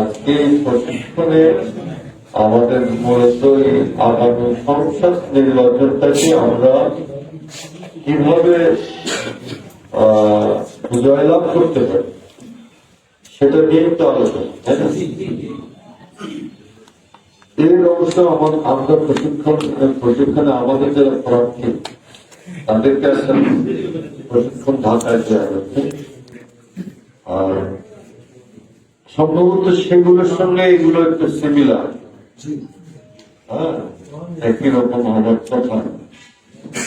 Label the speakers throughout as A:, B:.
A: আজকে এই প্রশিক্ষণে আমাদের মূলত এই আগামী সংসদ নির্বাচনটাকে আমরা কিভাবে জয়লাভ করতে পারি সেটা নিয়ে তো আলোচনা, তাই না? এর অবশ্য আমরা প্রশিক্ষণে আমাদের যারা প্রার্থী তাদেরকে একটা প্রশিক্ষণ ঢাকায় দেওয়া হচ্ছে, আর সম্ভবত সেগুলোর সঙ্গে এগুলো একটু সিমিলার, হ্যাঁ, একই রকম হওয়ার কথা।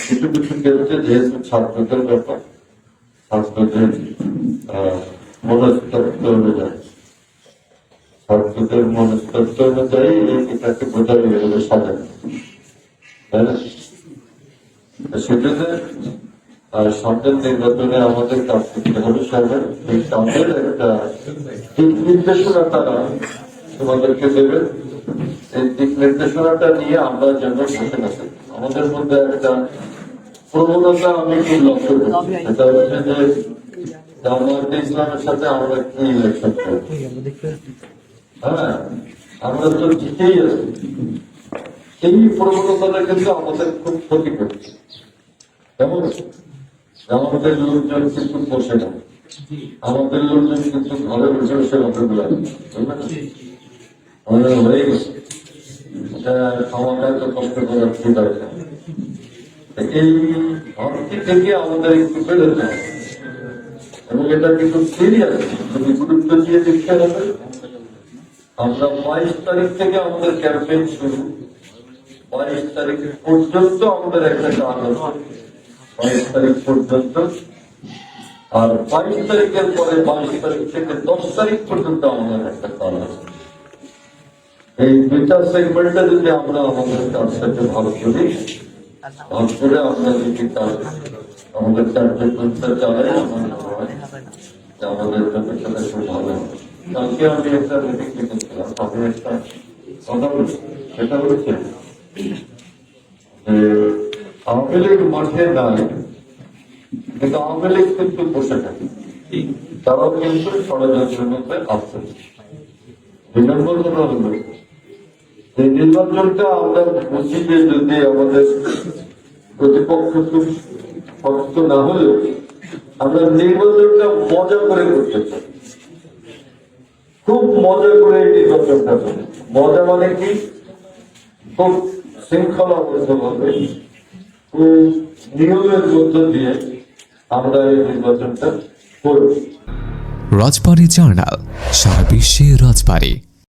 A: কিছু কিছু ক্ষেত্রে যেহেতু ছাত্রদের ব্যাপার, ছাত্রদের মনস্তত্ব অনুযায়ী এটাকে বোঝানো গেলে সাজানো, তাই না? সেজন্য সামনের নির্বাচনে আমাদের কাজ করতে হবে। সাহেবের এই কাজের একটা দিক নির্দেশনা তারা তোমাদেরকে দেবে। এই দিক নির্দেশনাটা নিয়ে আমরা যেন বসে না থাকি। আমাদের মধ্যে একটা প্রবণতা আমি খুব লক্ষ্য করি, সেটা হচ্ছে যে জামায়াতে ইসলামের সাথে আমরা কি ইলেকশন করি। হ্যাঁ, আমরা তো জিতেই আছি। এই প্রবণতাটা কিন্তু আমাদের খুব ক্ষতি করছে। যেমন আমাদের লোকজন কিন্তু বসে না, আমাদের লোকজন কিন্তু ঘরে বসে বসে কথাগুলো আমাদের হয়ে গেছে। এটা খাওয়াটা তো কষ্ট করার কি দরকার। এই ভক্তি থেকে আমাদের একটু বেরোতে হবে এবং এটা কিন্তু সিরিয়াস, যদি গুরুত্ব দিয়ে দেখতে হবে। আমরা 22 তারিখ থেকে আমাদের ক্যাম্পেইন শুরু, 22 তারিখ পর্যন্ত আমাদের একটা কাজ আছে, 22 তারিখ পর্যন্ত। আর 22 তারিখের পরে 22 তারিখ থেকে 10 তারিখ পর্যন্ত আমাদের একটা কাজ আছে। এই দুইটা সেগমেন্টে যদি আমরা আমাদের কাজটাকে ভালো করি, তারপরে আমরা যদি কাজ আমাদের কার্যক্রমটা চালাই, আমাদের জন্য সেটা খুব ভালো হবে। কালকে আমি একটা মিটিং দেখেছিলাম, আমি একটা কথা বলছি, সেটা হচ্ছে যে আওয়ামী লীগ মাঠে নাই, কিন্তু আওয়ামী লীগ কিন্তু বসে থাকে, তারাও কিন্তু ষড়যন্ত্রের মধ্যে আসছে। 2 নম্বর কথা হলো এই নির্বাচনটা আমরা বুঝি যে যদি আমাদের প্রতিপক্ষ খুব শক্ত না হলেও আমরা নির্বাচনটা মজা করে করতে চাই, খুব মজা করে এই নির্বাচনটা করি। মজা মানে কি? খুব শৃঙ্খলাবদ্ধ ভাবে, খুব নিয়মের মধ্য দিয়ে আমরা এই নির্বাচনটা করব।
B: রাজবাড়ী জার্নাল, সারা বিশ্বে রাজবাড়ী।